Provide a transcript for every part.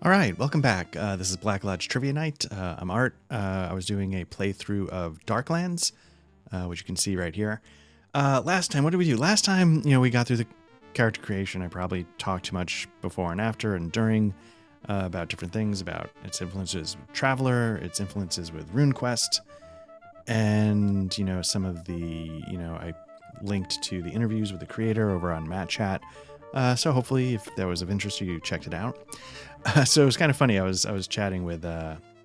All right, welcome back. This is Black Lodge Trivia Night. I'm Art. I was doing a playthrough of Darklands, which you can see right here. Last time, what did we do? Last time, we got through the character creation. I probably talked too much before and after and during about different things, about its influences with Traveler, its influences with RuneQuest, and, some of the, I linked to the interviews with the creator over on Matt Chat. So hopefully, if that was of interest to you, checked it out. So it was kind of funny. I was chatting with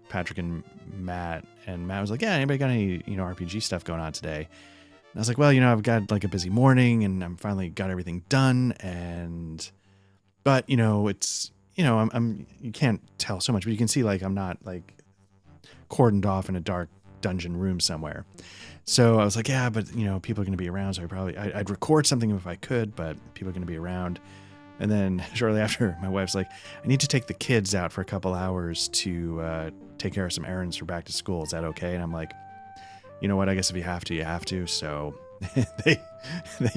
Patrick and Matt was like, "Yeah, anybody got any RPG stuff going on today?" And I was like, "Well, I've got like a busy morning, and I'm finally got everything done, but it's I'm you can't tell so much, but you can see like I'm not like cordoned off in a dark dungeon room somewhere." So I was like, "Yeah, but people are going to be around, so I'd record something if I could, but people are going to be around." And then shortly after, my wife's like, "I need to take the kids out for a couple hours to take care of some errands for back to school. Is that okay?" And I'm like, "You know what? I guess if you have to, you have to." So they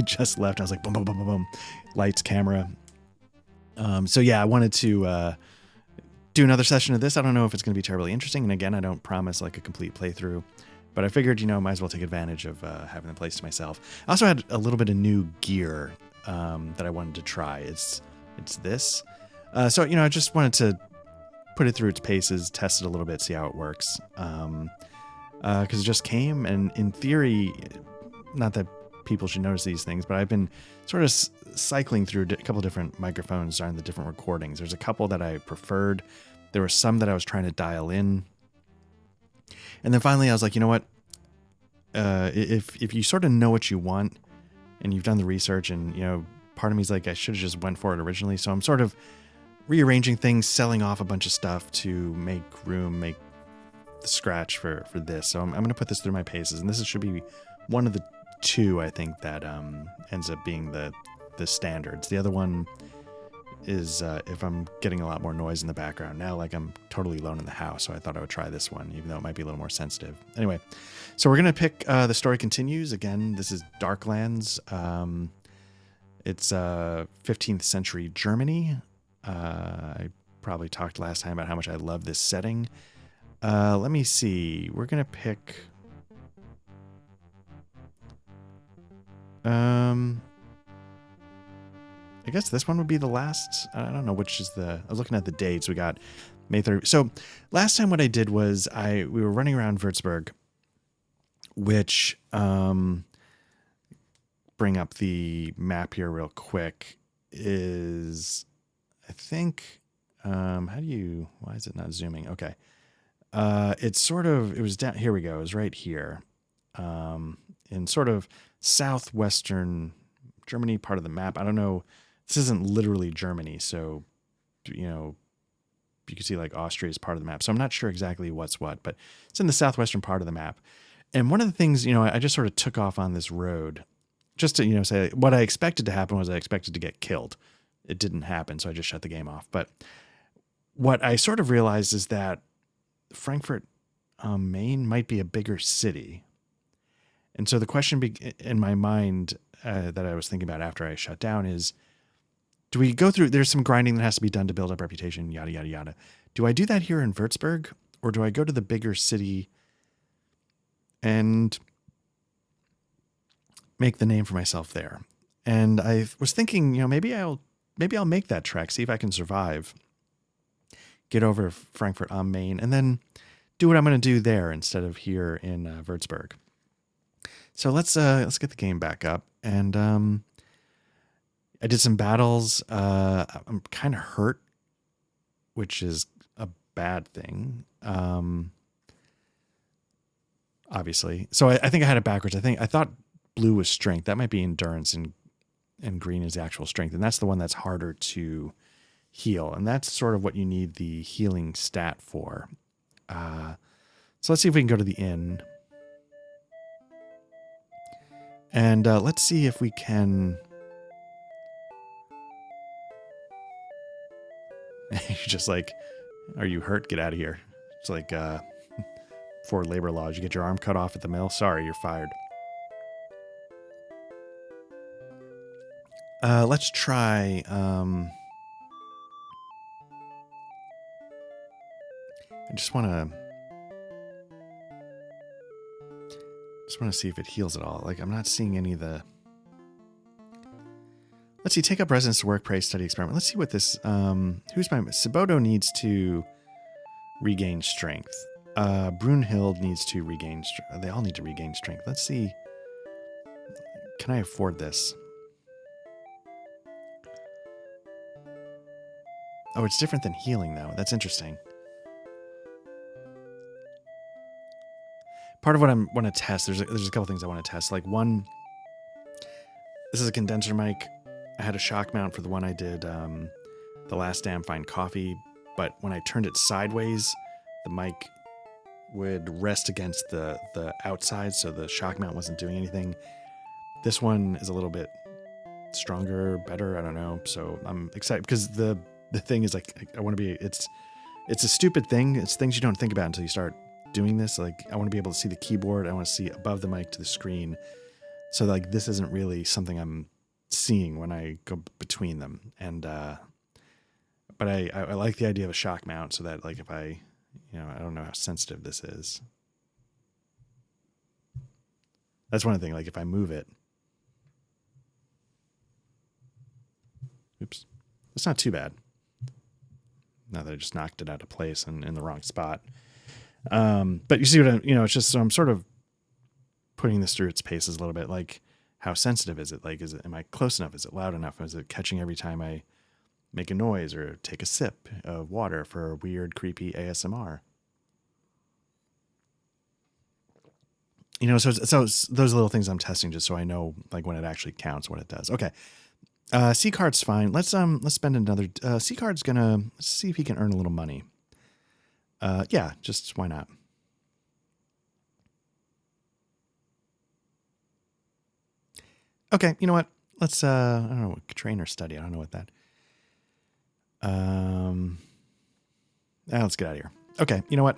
just left. I was like, boom, boom, boom, boom, boom, lights, camera. So yeah, I wanted to do another session of this. I don't know if it's going to be terribly interesting. And again, I don't promise like a complete playthrough, but I figured, might as well take advantage of having the place to myself. I also had a little bit of new gear that I wanted to try. It's this. So, I just wanted to put it through its paces, test it a little bit, see how it works. Because it just came, and in theory, not that people should notice these things, but I've been sort of cycling through a couple different microphones on the different recordings. There's a couple that I preferred. There were some that I was trying to dial in. And then finally, I was like, you know what? If you sort of know what you want, and you've done the research, and part of me is like, I should have just went for it originally. So I'm sort of rearranging things, selling off a bunch of stuff to make room, make the scratch for this. So I'm going to put this through my paces, and this should be one of the two, I think, that ends up being the standards. The other one is if I'm getting a lot more noise in the background now, like I'm totally alone in the house. So I thought I would try this one, even though it might be a little more sensitive. Anyway, so we're going to pick The Story Continues. Again, this is Darklands. It's 15th century Germany. I probably talked last time about how much I love this setting. Let me see. We're going to pick... I guess this one would be the last. I don't know which is I was looking at the dates. We got May 3rd. So last time what I did was we were running around Würtzburg, which bring up the map here real quick is, I think, why is it not zooming? Okay. It was down, here we go. It was right here. In sort of southwestern Germany part of the map. I don't know. This isn't literally Germany, so, you can see like Austria is part of the map. So I'm not sure exactly what's what, but it's in the southwestern part of the map. And one of the things, I just sort of took off on this road just to, say what I expected to happen was I expected to get killed. It didn't happen, so I just shut the game off. But what I sort of realized is that Frankfurt, Maine might be a bigger city. And so the question in my mind that I was thinking about after I shut down is, do we go through, there's some grinding that has to be done to build up reputation, yada, yada, yada. Do I do that here in Würzburg, or do I go to the bigger city and make the name for myself there? And I was thinking, maybe I'll make that trek, see if I can survive, get over to Frankfurt am Main, and then do what I'm going to do there instead of here in Würzburg. So let's get the game back up, and I did some battles. I'm kind of hurt, which is a bad thing, obviously. So I think I had it backwards. I thought blue was strength. That might be endurance, and green is the actual strength, and that's the one that's harder to heal, and that's sort of what you need the healing stat for. So let's see if we can go to the inn. And let's see if we can... You're just like, are you hurt? Get out of here. It's like for labor laws. You get your arm cut off at the mill. Sorry, you're fired. Let's try... I just want to see if it heals at all. Like, I'm not seeing any of the... Let's see, take up residence to work, pray, study, experiment. Let's see what this... Saboto needs to regain strength. Brunhild needs to regain strength. They all need to regain strength. Let's see. Can I afford this? Oh, it's different than healing, though. That's interesting. Part of what I want to test, there's a couple things I want to test. Like, one, this is a condenser mic. I had a shock mount for the one I did the last damn fine coffee, but when I turned it sideways, the mic would rest against the outside, so the shock mount wasn't doing anything. This one is a little bit stronger, better, I don't know. So I'm excited because the thing is, like, I want to be, it's a stupid thing. It's things you don't think about until you start doing this. Like, I want to be able to see the keyboard. I want to see above the mic to the screen. So, like, this isn't really something I'm seeing when I go between them. And but I like the idea of a shock mount so that, like, if I don't know how sensitive this is. That's one thing. Like, if I move it, oops, it's not too bad. Now that I just knocked it out of place and in the wrong spot. But you see what it's just, so I'm sort of putting this through its paces a little bit. Like, how sensitive is it? Like, am I close enough? Is it loud enough? Is it catching every time I make a noise or take a sip of water for a weird, creepy ASMR? So those little things I'm testing just so I know, like, when it actually counts, what it does. Okay. C card's fine. Let's spend another, C card's let's see if he can earn a little money. Yeah, just why not? Okay, you know what? Let's, I don't know, what train or study. I don't know what that. Let's get out of here. Okay, you know what?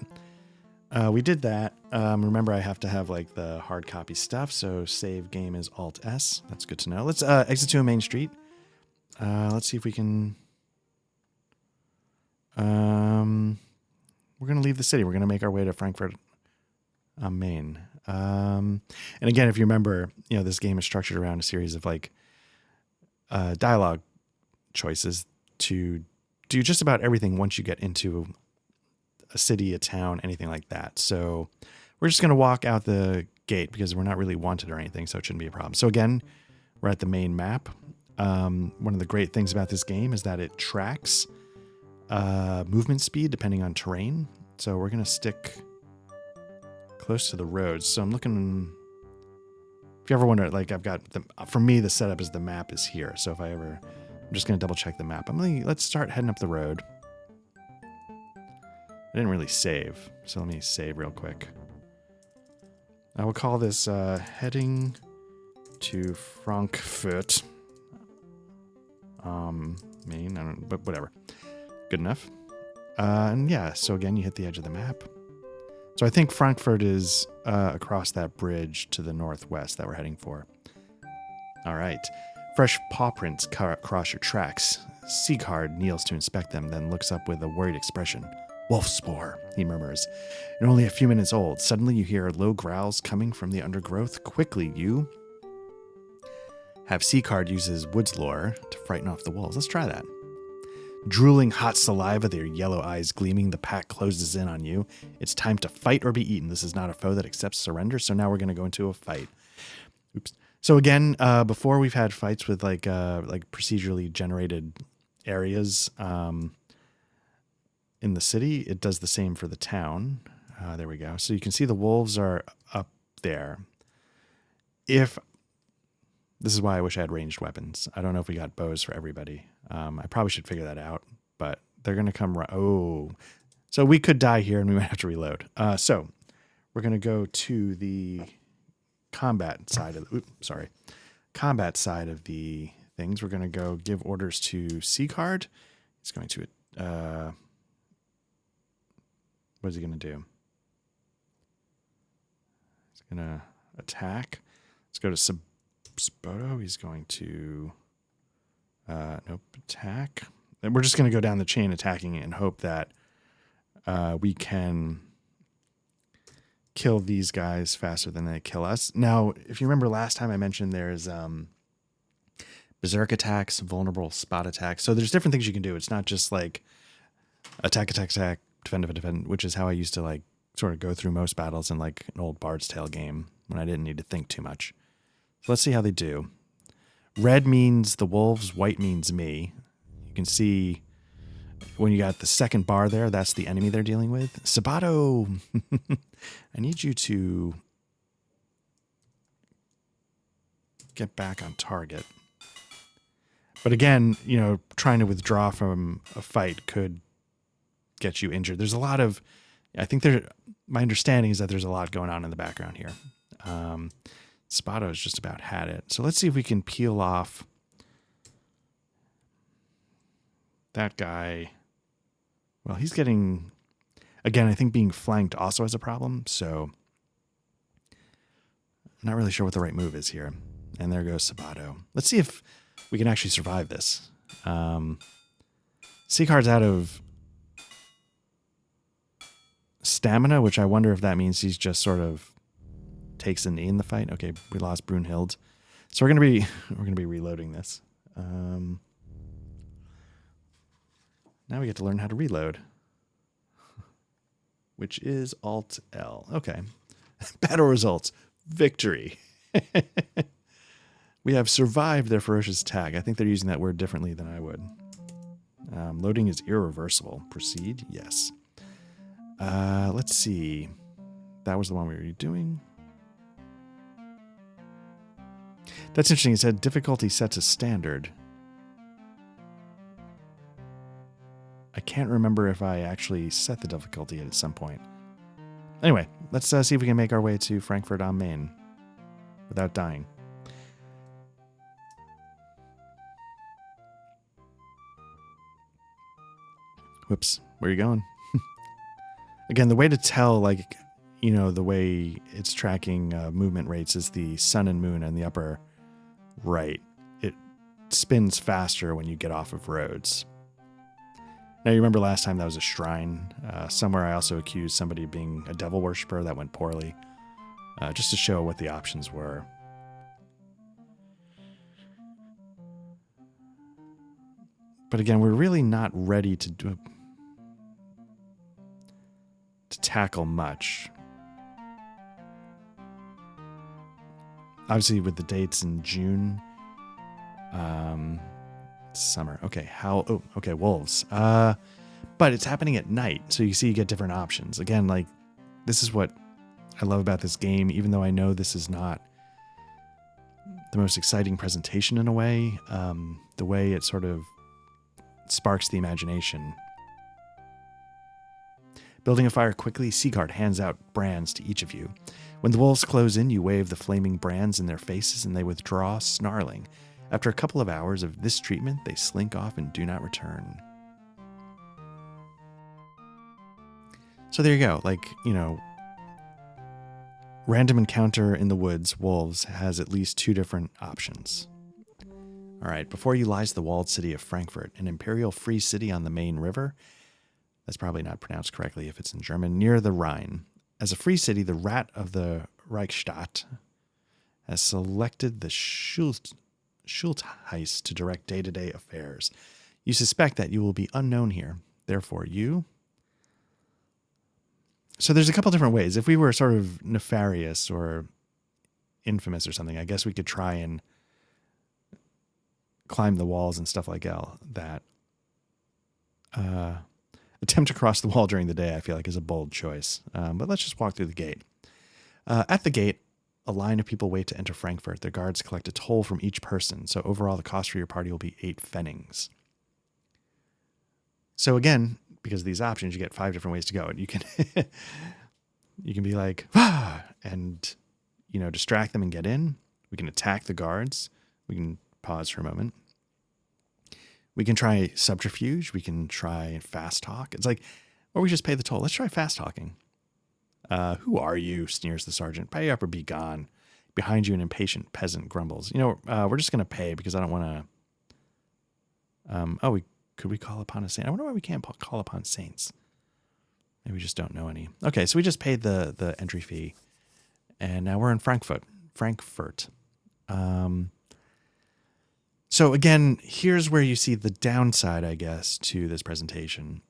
We did that. Remember, I have to have, like, the hard copy stuff, so save game is Alt S. That's good to know. Let's exit to a main street. Let's see if we can... we're going to leave the city. We're going to make our way to Frankfurt am Main. And again, if you remember, this game is structured around a series of, like, dialogue choices to do just about everything once you get into a city, a town, anything like that. So we're just going to walk out the gate because we're not really wanted or anything, so it shouldn't be a problem. So again, we're at the main map. One of the great things about this game is that it tracks movement speed depending on terrain. So we're going to stick close to the roads. So I'm looking, if you ever wonder, like, for me, the setup is the map is here. So if I'm just going to double check the map. Let's start heading up the road. I didn't really save, so let me save real quick. I will call this heading to Frankfurt. Main, but whatever. Good enough. And yeah, so again, you hit the edge of the map. So I think Frankfurt is across that bridge to the northwest that we're heading for. All right. Fresh paw prints cross your tracks. Seacard kneels to inspect them, then looks up with a worried expression. Wolf spore, he murmurs. You're only a few minutes old. Suddenly you hear low growls coming from the undergrowth. Quickly, you have Seacard use his woods lore to frighten off the wolves. Let's try that. Drooling hot saliva, their yellow eyes gleaming, the pack closes in on you. It's time to fight or be eaten. This is not a foe that accepts surrender, so now we're going to go into a fight. Oops. So again, before we've had fights with like procedurally generated areas in the city, it does the same for the town. There we go. So you can see the wolves are up there. This is why I wish I had ranged weapons. I don't know if we got bows for everybody. I probably should figure that out, but they're going to come. So we could die here and we might have to reload. So we're going to go to the combat side of the things. We're going to go give orders to Seacard. He's going to, what is he going to do? He's going to attack. Let's go to Saboto. He's going to, nope, attack. And we're just going to go down the chain attacking it and hope that we can kill these guys faster than they kill us. Now, if you remember last time I mentioned there's berserk attacks, vulnerable spot attacks. So there's different things you can do. It's not just like attack, attack, attack, defend, defend, defend, which is how I used to like sort of go through most battles in like an old Bard's Tale game when I didn't need to think too much. So let's see how they do. Red means the wolves, white means me. You can see when you got the second bar there, that's the enemy they're dealing with. Sabato, I need you to get back on target. But again, you know, trying to withdraw from a fight could get you injured. There's a lot of, I think my understanding is that there's a lot going on in the background here. Spato's just about had it. So let's see if we can peel off that guy. Well, he's getting, again, I think being flanked also has a problem. So I'm not really sure what the right move is here. And there goes Sabato. Let's see if we can actually survive this. Seacard's out of stamina, which I wonder if that means he's just sort of takes a knee in the fight. Okay, we lost Brunhild. So we're gonna be reloading this. Now we get to learn how to reload, which is Alt L. Okay. Battle results. Victory. We have survived their ferocious attack. I think they're using that word differently than I would. Loading is irreversible. Proceed? Yes. Let's see. That was the one we were doing. That's interesting. It said difficulty set to standard. I can't remember if I actually set the difficulty at some point. Anyway, let's see if we can make our way to Frankfurt am Main without dying. Whoops, where are you going? Again, the way to tell, like, you know, the way it's tracking movement rates is the sun and moon in the upper right. It spins faster when you get off of roads. Now, you remember last time that was a shrine. Somewhere I also accused somebody of being a devil worshiper. That went poorly. Just to show what the options were. But again, we're really not ready to tackle much. Obviously, with the dates in June, summer. Okay, okay, wolves. But it's happening at night, so you see you get different options. Again, like, this is what I love about this game, even though I know this is not the most exciting presentation in a way. The way it sort of sparks the imagination. Building a fire quickly, Seacard hands out brands to each of you. When the wolves close in, you wave the flaming brands in their faces and they withdraw, snarling. After a couple of hours of this treatment, they slink off and do not return. So there you go. Like, you know, random encounter in the woods, wolves, has at least two different options. All right, before you lies the walled city of Frankfurt, an imperial free city on the Main River. That's probably not pronounced correctly if it's in German, near the Rhine. As a free city, the Rat of the Reichsstadt has selected the Schultheiss to direct day-to-day affairs. You suspect that you will be unknown here. Therefore, you... So there's a couple different ways. If we were sort of nefarious or infamous or something, I guess we could try and climb the walls and stuff like that. Attempt to cross the wall during the day, I feel like, is a bold choice. But let's just walk through the gate. At the gate, a line of people wait to enter Frankfurt. Their guards collect a toll from each person. So overall, the cost for your party will be 8 pfennigs. So again, because of these options, you get 5 different ways to go. And you can you can be like, and, you know, distract them and get in. We can attack the guards. We can pause for a moment. We can try subterfuge. We can try fast talk. It's like, or we just pay the toll. Let's try fast talking. Who are you? Sneers the sergeant. Pay up or be gone. Behind you, an impatient peasant grumbles. You know, we're just going to pay because I don't want to. Could we call upon a saint? I wonder why we can't call upon saints. Maybe we just don't know any. Okay, so we just paid the entry fee, and now we're in Frankfurt. So again, here's where you see the downside, I guess, to this presentation.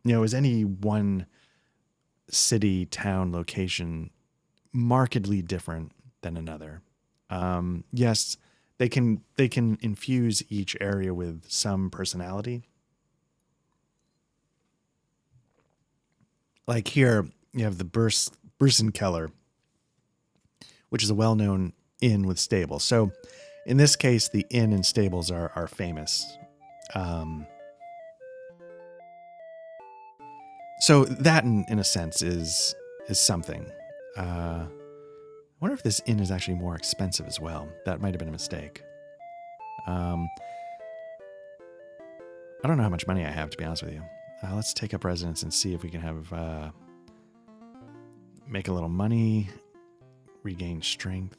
Is any one city, town, location markedly different than another? Yes, they can infuse each area with some personality. Like here, you have the Bursenkeller, which is a well-known inn with stables. So in this case, the inn and stables are famous. So that, in a sense, is something. I wonder if this inn is actually more expensive as well. That might have been a mistake. I don't know how much money I have, to be honest with you. Let's take up residence and see if we can have make a little money, regain strength.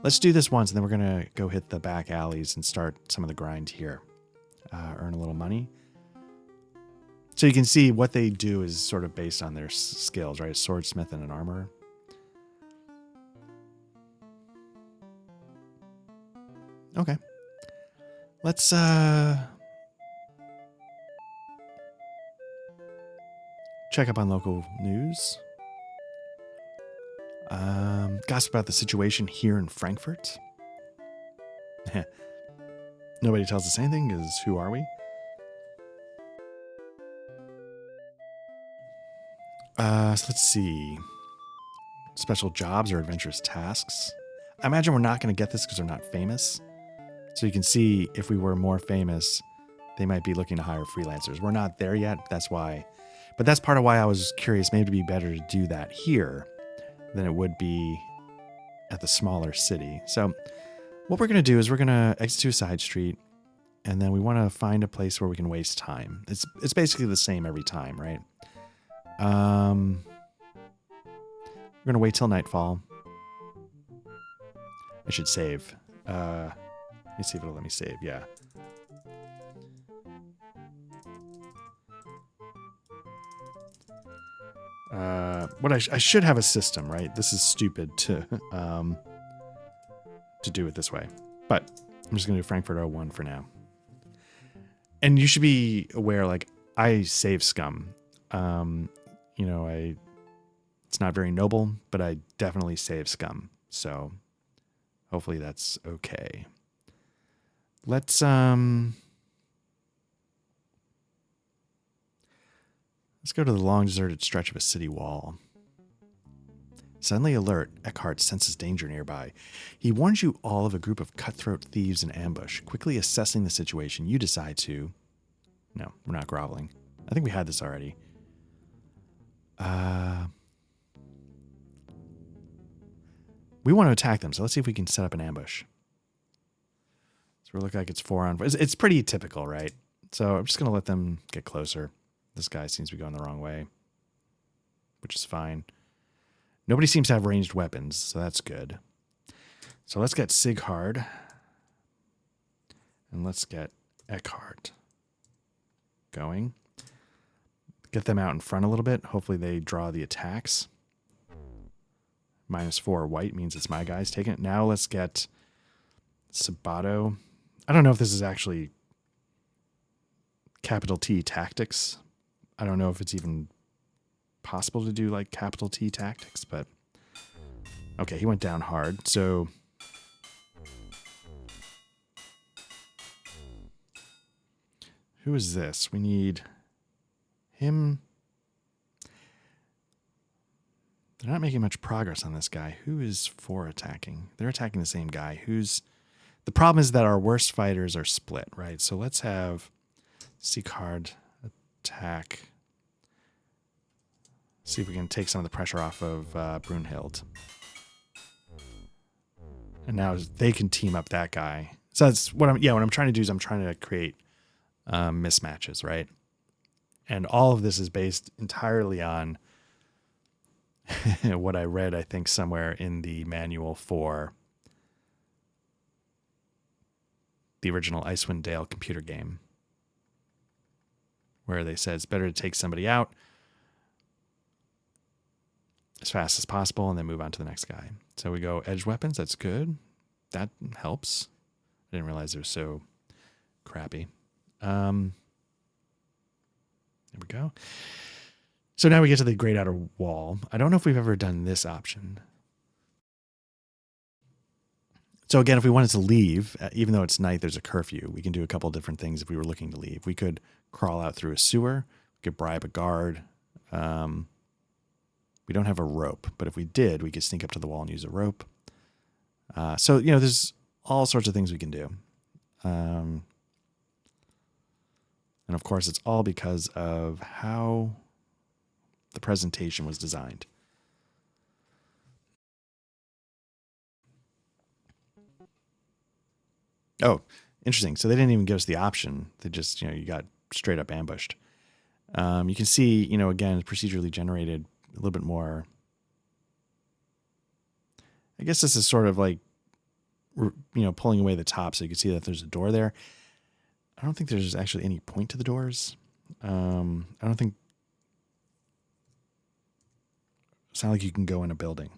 Let's do this once, and then we're going to go hit the back alleys and start some of the grind here. Earn a little money. So you can see what they do is sort of based on their skills, right? Swordsmith and an armorer. Okay. Let's check up on local news. Gossip about the situation here in Frankfurt. Nobody tells us anything, because who are we? So let's see. Special jobs or adventurous tasks. I imagine we're not going to get this because we're not famous. So you can see if we were more famous, they might be looking to hire freelancers. We're not there yet. That's why. But that's part of why I was curious. Maybe it'd be better to do that here than it would be at the smaller city. So what we're going to do is we're going to exit to a side street, and then we want to find a place where we can waste time. It's basically the same every time, right? We're going to wait till nightfall. I should save. Let me see if it'll let me save. Yeah. What I should have a system, right? This is stupid to do it this way, but I'm just gonna do Frankfurt 01 for now. And you should be aware, like, I save scum. It's not very noble, but I definitely save scum. So hopefully that's okay. Let's go to the long deserted stretch of a city wall. Suddenly alert, Eckhart senses danger nearby. He warns you all of a group of cutthroat thieves in ambush. Quickly assessing the situation, you decide to... No, we're not groveling. I think we had this already. We want to attack them, so let's see if we can set up an ambush. So we look like it's 4-on-4. It's pretty typical, right? So I'm just going to let them get closer. This guy seems to be going the wrong way, which is fine. Nobody seems to have ranged weapons, so that's good. So let's get Sighard. And let's get Eckhart going. Get them out in front a little bit. Hopefully they draw the attacks. -4 white means it's my guys taking it. Now let's get Sabato. I don't know if this is actually capital T tactics. I don't know if it's even possible to do like capital T tactics, but okay, he went down hard. So who is this? We need him. They're not making much progress on this guy. Who is for attacking? They're attacking the same guy. The problem is that our worst fighters are split, right? So let's have Sighard attack. See if we can take some of the pressure off of Brunhild. And now they can team up that guy. So that's what I'm trying to do is I'm trying to create mismatches, right? And all of this is based entirely on what I read, I think, somewhere in the manual for the original Icewind Dale computer game, where they said it's better to take somebody out as fast as possible and then move on to the next guy. So we go edge weapons. That's good. That helps. I didn't realize they were so crappy. There we go. So now we get to the Great Outer Wall. I don't know if we've ever done this option. So again, if we wanted to leave, even though it's night, there's a curfew. We can do a couple different things if we were looking to leave. We could crawl out through a sewer. We could bribe a guard. We don't have a rope, but if we did, we could sneak up to the wall and use a rope. So, you know, there's all sorts of things we can do. And of course, it's all because of how the presentation was designed. Oh, interesting. So they didn't even give us the option. They just, you got straight up ambushed. You can see, again, procedurally generated a little bit more. I guess this is sort of like, pulling away the top so you can see that there's a door there. I don't think there's actually any point to the doors. I don't think it's not like you can go in a building.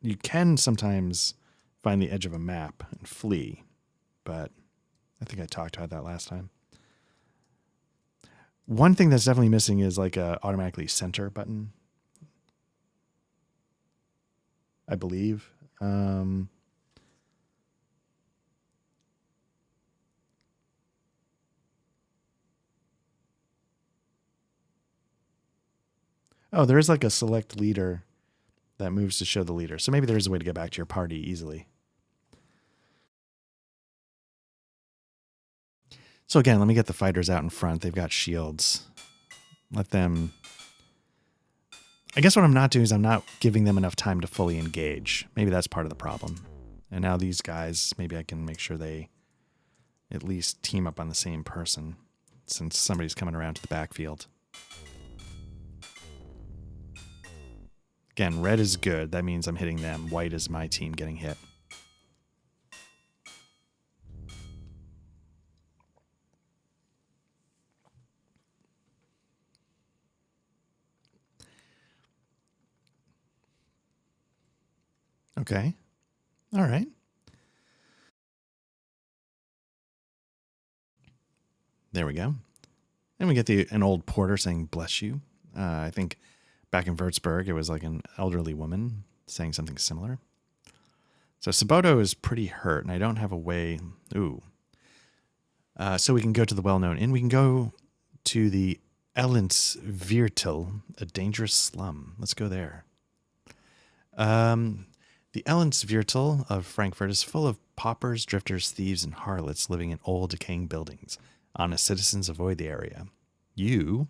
You can sometimes find the edge of a map and flee, but I think I talked about that last time. One thing that's definitely missing is like a automatically center button, I believe. Oh, there is like a select leader that moves to show the leader. So maybe there is a way to get back to your party easily. So again, let me get the fighters out in front. They've got shields. Let them... I guess what I'm not doing is I'm not giving them enough time to fully engage. Maybe that's part of the problem. And now these guys, maybe I can make sure they at least team up on the same person since somebody's coming around to the backfield. Again, red is good. That means I'm hitting them. White is my team getting hit. Okay. All right. There we go. And we get an old porter saying, "Bless you." I think back in Würtzburg, it was like an elderly woman saying something similar. So Saboto is pretty hurt, and I don't have a way... Ooh. So we can go to the well-known inn. We can go to the Ellensviertel, a dangerous slum. Let's go there. The Ellensviertel of Frankfurt is full of paupers, drifters, thieves, and harlots living in old, decaying buildings. Honest citizens avoid the area. You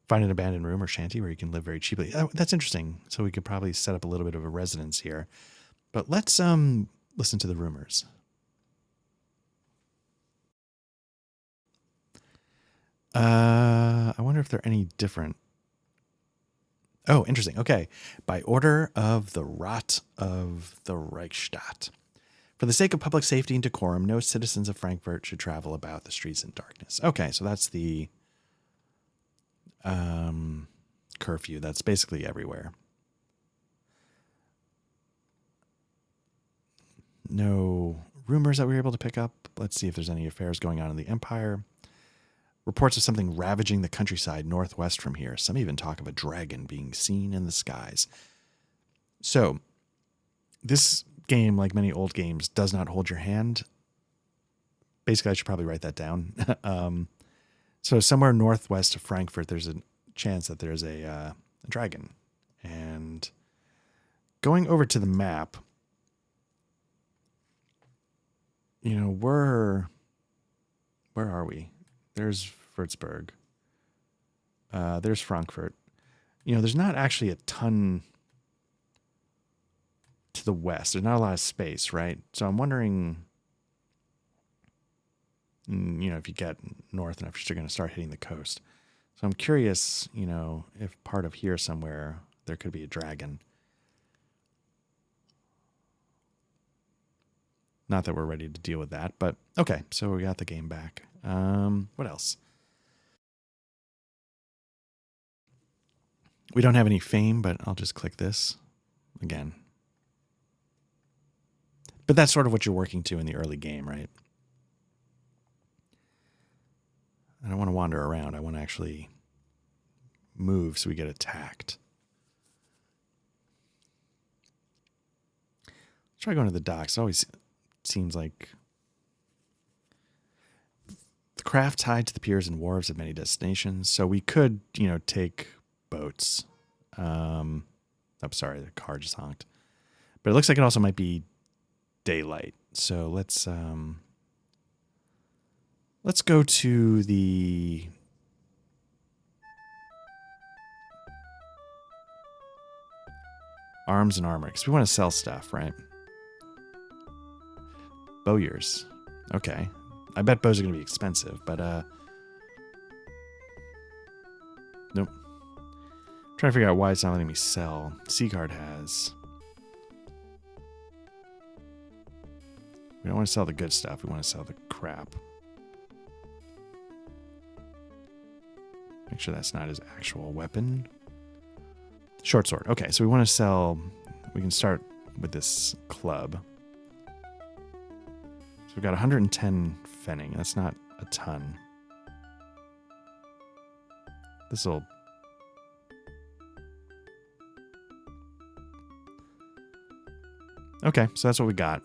find an abandoned room or shanty where you can live very cheaply. Oh, that's interesting. So we could probably set up a little bit of a residence here. But let's listen to the rumors. I wonder if they're any different. Oh, interesting. Okay. By order of the Rat of the Reichsstadt. For the sake of public safety and decorum, no citizens of Frankfurt should travel about the streets in darkness. Okay, so that's the curfew. That's basically everywhere. No rumors that we were able to pick up. Let's see if there's any affairs going on in the Empire. Reports of something ravaging the countryside northwest from here. Some even talk of a dragon being seen in the skies. So, this game, like many old games, does not hold your hand. Basically, I should probably write that down. So somewhere northwest of Frankfurt, there's a chance that there's a dragon. And going over to the map, where are we? There's Würtzburg. There's Frankfurt. There's not actually a ton to the west. There's not a lot of space, right? So I'm wondering, if you get north enough, you're still going to start hitting the coast. So I'm curious, if part of here somewhere there could be a dragon. Not that we're ready to deal with that, but okay. So we got the game back. What else? We don't have any fame, but I'll just click this again. But that's sort of what you're working to in the early game, right? I don't want to wander around. I want to actually move so we get attacked. Let's try going to the docks. It always seems like the craft tied to the piers and wharves of many destinations. So we could, take boats. I'm sorry, the car just honked. But it looks like it also might be daylight. So let's go to the arms and armor because we want to sell stuff, right? Bowyers. Okay. I bet bows are going to be expensive, but nope. I'm trying to figure out why it's not letting me sell. Seaguard has. We don't want to sell the good stuff. We want to sell the crap. Make sure that's not his actual weapon. Short sword. Okay, so we want to sell. We can start with this club. So we've got 110 fenning. That's not a ton. This'll. Okay, so that's what we got.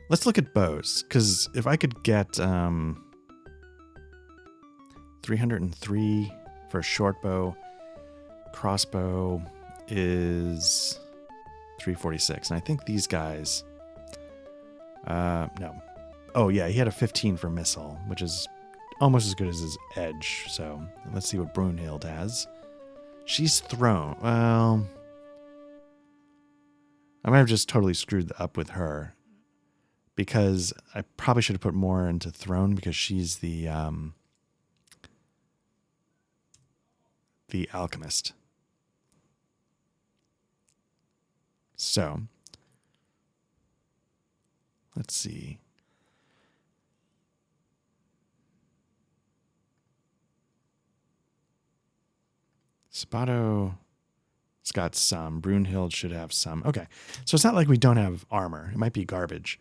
Let's look at bows, because if I could get 303 for a short bow, crossbow is 346, and I think these guys, no. Oh yeah, he had a 15 for missile, which is almost as good as his edge, so let's see what Brunhild has. She's thrown. Well, I might have just totally screwed up with her. Because I probably should have put more into Throne because she's the alchemist. So, let's see. Spotto's got some. Brunhild should have some. Okay, so it's not like we don't have armor. It might be garbage.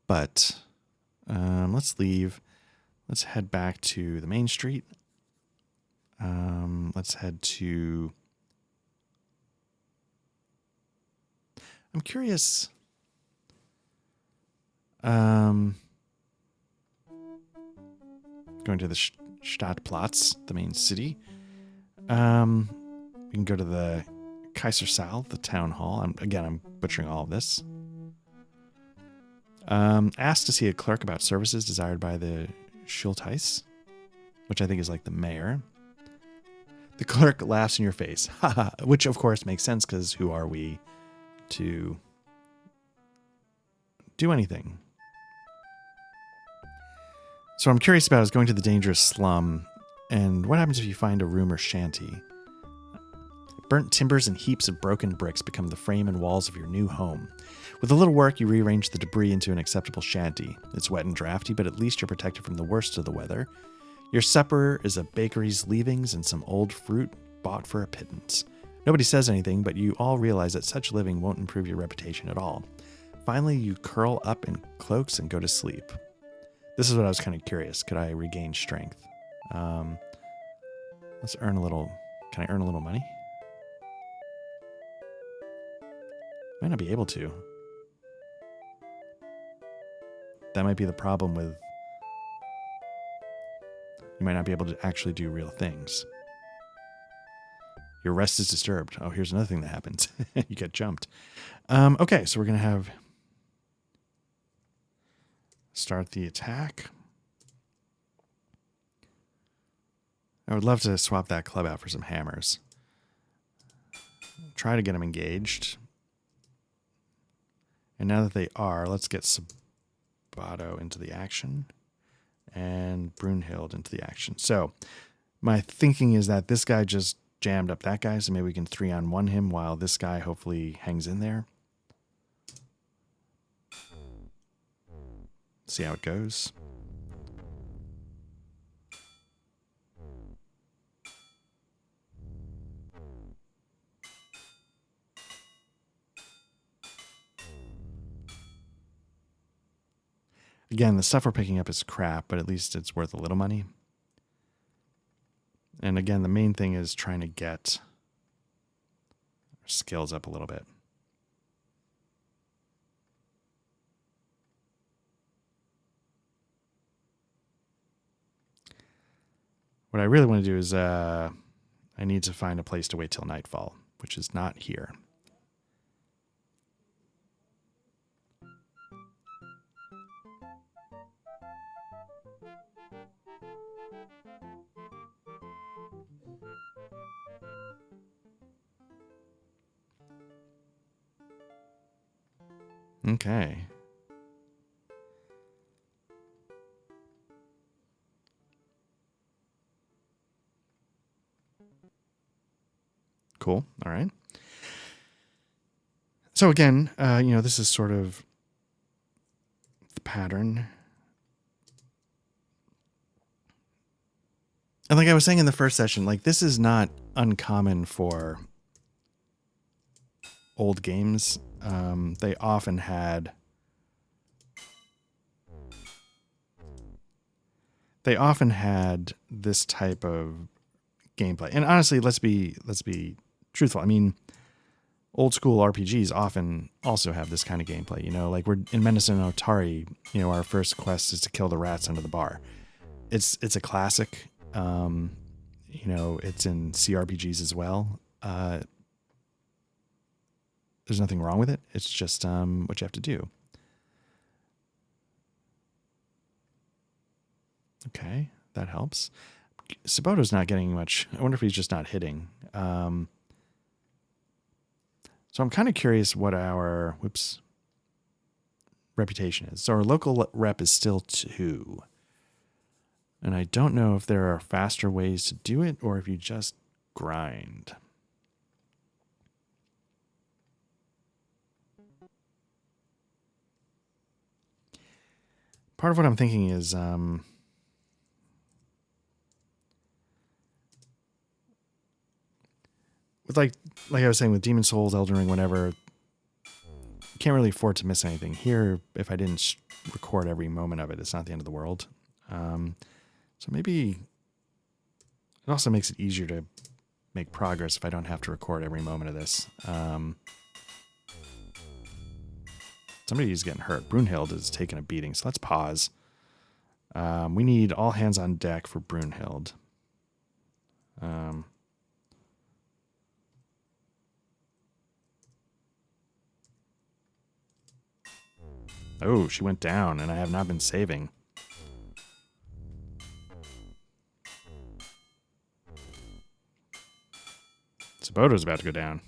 But let's leave. Let's head back to the main street. Let's head to... I'm curious. Going to the Stadtplatz, the main city. We can go to the Kaisersaal, the town hall. I'm butchering all of this. Asked to see a clerk about services desired by the Schultheiss, which I think is like the mayor. The clerk laughs in your face, haha, which of course makes sense because who are we to do anything? So what I'm curious about is going to the dangerous slum, and what happens if you find a room or shanty? Burnt timbers and heaps of broken bricks become the frame and walls of your new home. With a little work, you rearrange the debris into an acceptable shanty. It's wet and drafty, but at least you're protected from the worst of the weather. Your supper is a bakery's leavings and some old fruit bought for a pittance. Nobody says anything, but you all realize that such living won't improve your reputation at all. Finally, you curl up in cloaks and go to sleep. This is what I was kind of curious. Could I regain strength? Let's earn a little... Can I earn a little money? Might not be able to. That might be the problem with... You might not be able to actually do real things. Your rest is disturbed. Oh, here's another thing that happens. You get jumped. Okay, so we're going to have... Start the attack. I would love to swap that club out for some hammers. Try to get them engaged. And now that they are, let's get Sabato into the action. And Brunhild into the action. So my thinking is that this guy just jammed up that guy, so maybe we can 3-on-1 him while this guy hopefully hangs in there. See how it goes. Again, the stuff we're picking up is crap, but at least it's worth a little money. And again, the main thing is trying to get our skills up a little bit. What I really want to do is I need to find a place to wait till nightfall, which is not here. Okay. Cool. All right. So again, this is sort of the pattern. And like I was saying in the first session, like this is not uncommon for old games. They often had this type of gameplay. And honestly, let's be truthful. I mean, old school RPGs often also have this kind of gameplay. Like we're in Menace and Otari. Our first quest is to kill the rats under the bar. It's a classic. It's in CRPGs as well. There's nothing wrong with it. It's just what you have to do. Okay, that helps. Saboto's not getting much. I wonder if he's just not hitting. So I'm kind of curious what our reputation is. So our local rep is still 2. And I don't know if there are faster ways to do it or if you just grind. Part of what I'm thinking is with like I was saying with Demon Souls, Elden Ring, whatever, you can't really afford to miss anything. Here, if I didn't record every moment of it, it's not the end of the world. So maybe it also makes it easier to make progress if I don't have to record every moment of this. Somebody's getting hurt. Brunhild is taking a beating, so let's pause. We need all hands on deck for Brunhild. Oh, she went down, and I have not been saving. Saboto's about to go down.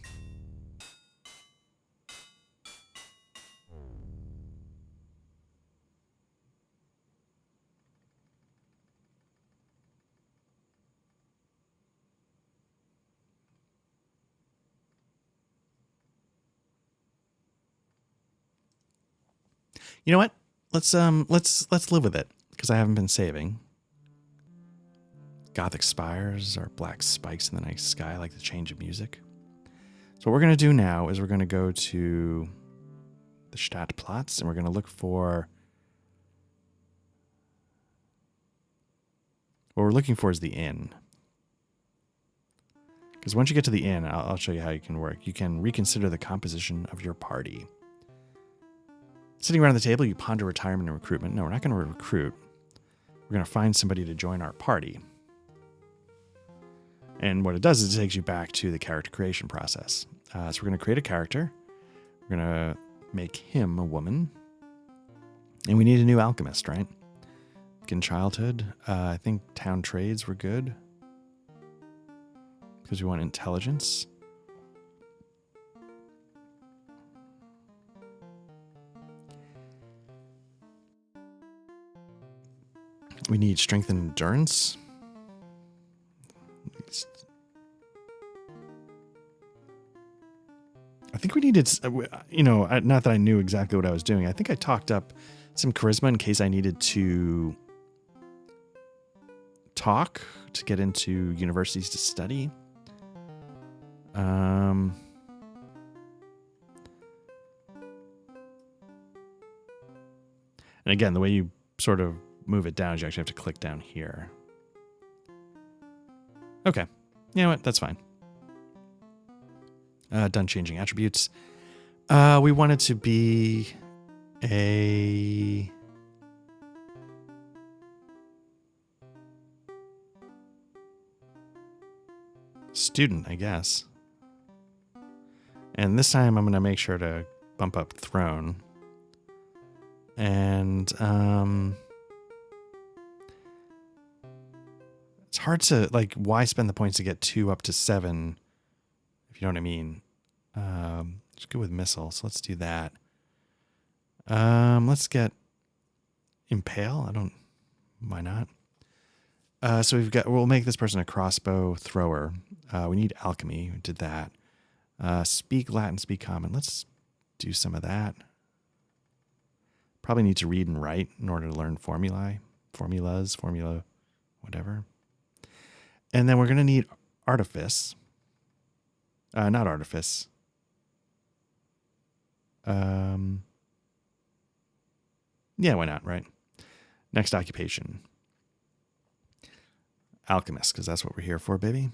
You know what? Let's live with it because I haven't been saving. Gothic spires or black spikes in the night sky, like the change of music. So what we're going to do now is we're going to go to the Stadtplatz and we're going to look for... What we're looking for is the inn. Because once you get to the inn, I'll show you how you can work. You can reconsider the composition of your party. Sitting around the table, you ponder retirement and recruitment. No, we're not going to recruit. We're going to find somebody to join our party. And what it does is it takes you back to the character creation process. So we're going to create a character. We're going to make him a woman. And we need a new alchemist, right? In childhood, I think town trades were good. Because we want intelligence. We need strength and endurance. I think we needed, not that I knew exactly what I was doing. I think I talked up some charisma in case I needed to talk to get into universities to study. And again, the way you sort of move it down is you actually have to click down here. Okay. You know what? That's fine. Done changing attributes. We want it to be a... student, I guess. And this time I'm going to make sure to bump up throne. And it's hard to, like, why spend the points to get 2 up to 7, if you know what I mean. Let's go with missile, so let's do that. Let's get impale. Why not? So we'll make this person a crossbow thrower. We need alchemy. We did that. Speak Latin, speak common. Let's do some of that. Probably need to read and write in order to learn formula, whatever. And then we're going to need artifice. Not artifice. Yeah, why not, right? Next occupation. Alchemist, because that's what we're here for, baby.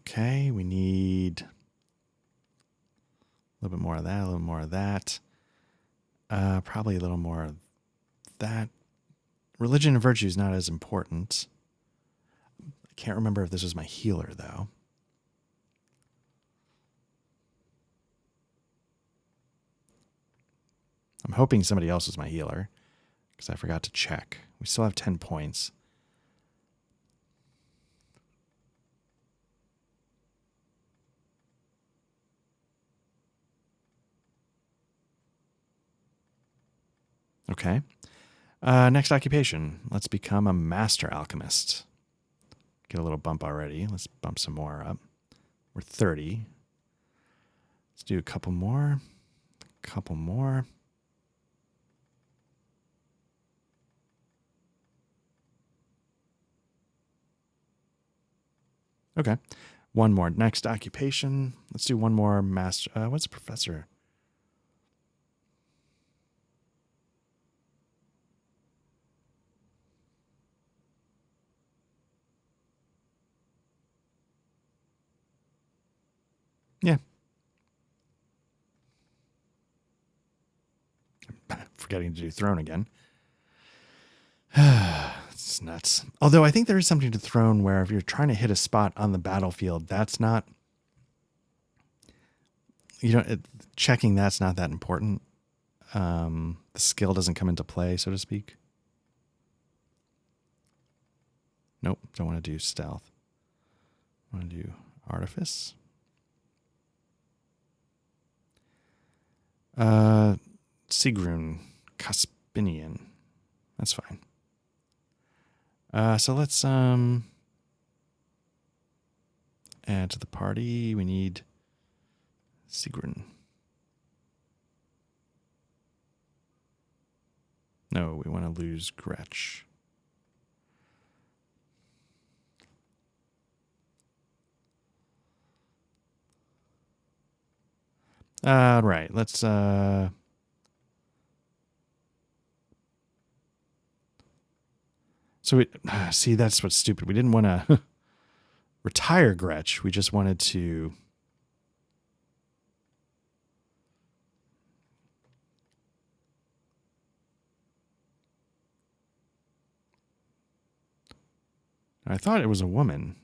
Okay, we need a little bit more of that, a little more of that. Probably a little more of that. Religion and virtue is not as important. I can't remember if this was my healer, though. I'm hoping somebody else was my healer, because I forgot to check. We still have 10 points. Okay. Next occupation. Let's become a master alchemist. Get a little bump already. Let's bump some more up. We're 30. Let's do a couple more. A couple more. Okay. One more. Next occupation. Let's do one more master. What's professor? Yeah. Forgetting to do throne again. It's nuts. Although I think there is something to throne where if you're trying to hit a spot on the battlefield, that's not, checking that's not that important. The skill doesn't come into play, so to speak. Nope, don't want to do stealth. I want to do artifice. Sigrun Caspinian. That's fine. So let's add to the party. We need Sigrun. No, we want to lose Gretch. Right. Let's so we see that's what's stupid. We didn't want to retire Gretch. We just wanted to I thought it was a woman.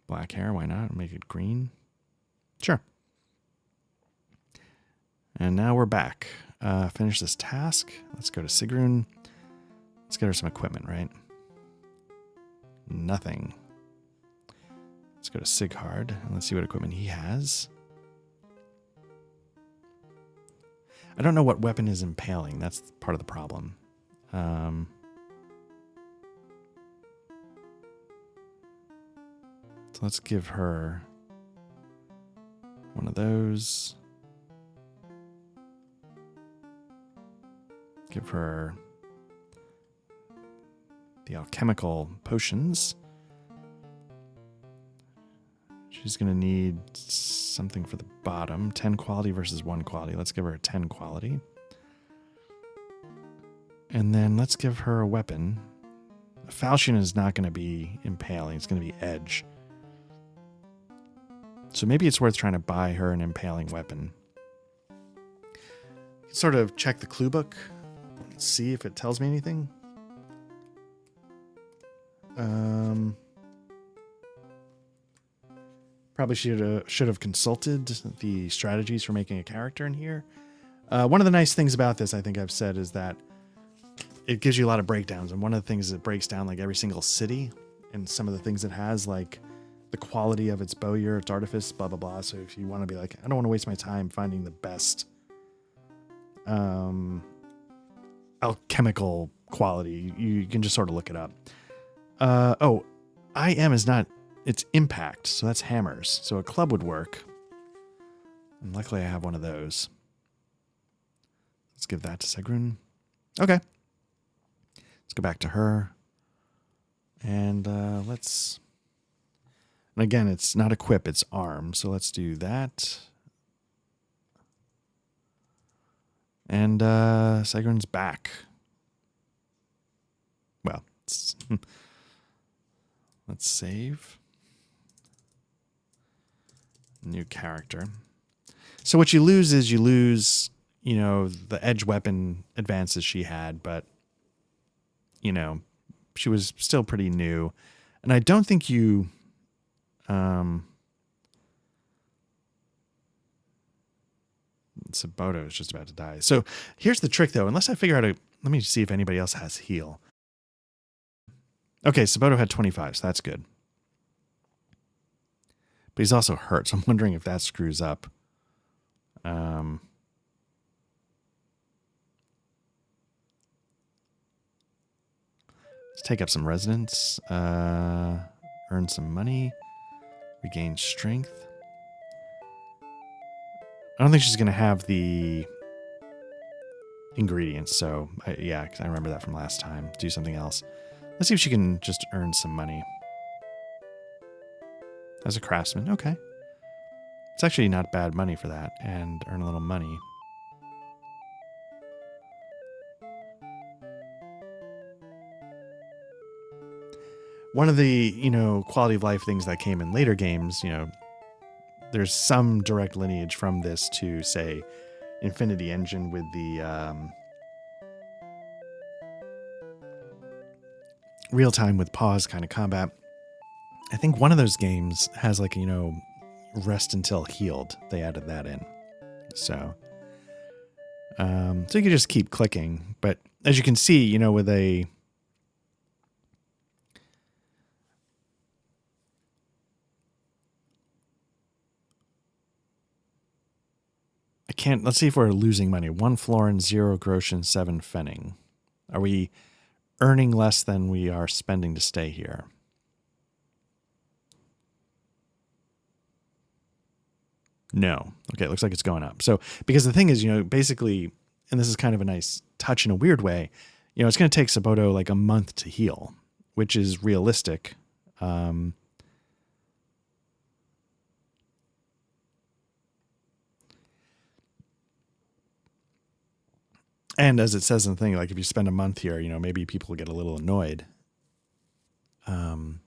Black hair, why not? Make it green. Sure. And now we're back. Finish this task. Let's go to Sigrun. Let's get her some equipment, right? Nothing. Let's go to Sighard and let's see what equipment he has. I don't know what weapon is impaling. That's part of the problem. So let's give her one of those. Give her the alchemical potions. She's going to need something for the bottom. 10 quality versus 1 quality. Let's give her a 10 quality. And then let's give her a weapon. A falchion is not going to be impaling. It's going to be edge. So maybe it's worth trying to buy her an impaling weapon. Sort of check the clue book. See if it tells me anything. Probably should have consulted the strategies for making a character in here. One of the nice things about this, I think I've said, is that it gives you a lot of breakdowns. And one of the things is it breaks down like every single city and some of the things it has, like the quality of its bowyer, its artifice, blah, blah, blah. So if you want to be like, I don't want to waste my time finding the best alchemical quality, you can just sort of look it up. IM is not, it's impact. So that's hammers. So a club would work. And luckily I have one of those. Let's give that to Segrun. Okay. Let's go back to her. And let's... And again, it's not equip, it's arm. So let's do that. And Segrun's back. Well, let's save. New character. So what you lose is you lose, the edge weapon advances she had, but, she was still pretty new. And I don't think you... Saboto is just about to die. So here's the trick, though. Unless I figure out let me see if anybody else has heal. Okay, Saboto had 25, so that's good. But he's also hurt, so I'm wondering if that screws up. Let's take up some residence. Earn some money. Regain strength. I don't think she's going to have the ingredients, so yeah, I remember that from last time. Do something else. Let's see if she can just earn some money. As a craftsman, okay. It's actually not bad money for that, and earn a little money. One of the, quality of life things that came in later games, there's some direct lineage from this to, say, Infinity Engine with the real-time with pause kind of combat. I think one of those games has like, rest until healed. They added that in. So you can just keep clicking. But as you can see, with a... Let's see if we're losing money. 1 florin, 0 groschen, 7 pfennig. Are we earning less than we are spending to stay here? No. Okay, it looks like it's going up. So, because the thing is, basically, and this is kind of a nice touch in a weird way, it's going to take Saboto like a month to heal, which is realistic. And as it says in the thing, like if you spend a month here, maybe people get a little annoyed. And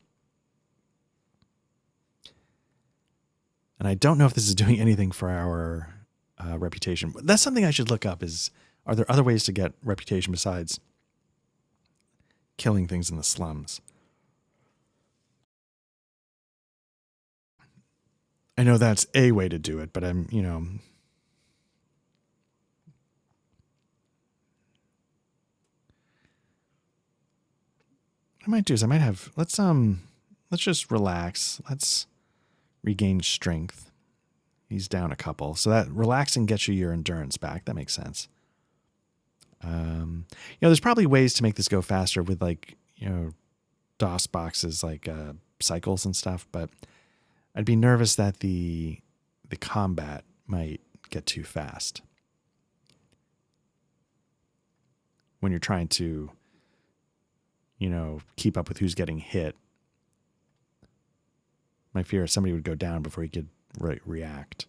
I don't know if this is doing anything for our reputation. That's something I should look up is, are there other ways to get reputation besides killing things in the slums? I know that's a way to do it, but I'm, what I might do is I might have, let's just relax. Let's regain strength. He's down a couple. So that relaxing gets you your endurance back. That makes sense. There's probably ways to make this go faster with like, DOS boxes, like cycles and stuff, but I'd be nervous that the combat might get too fast when you're trying to, keep up with who's getting hit. My fear is somebody would go down before he could react.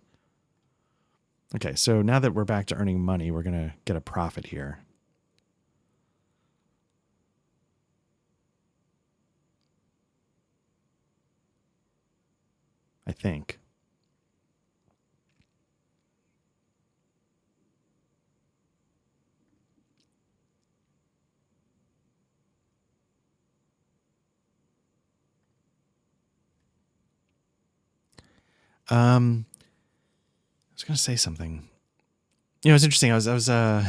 Okay, so now that we're back to earning money, we're going to get a profit here. I think. I was going to say something. It's interesting. I was the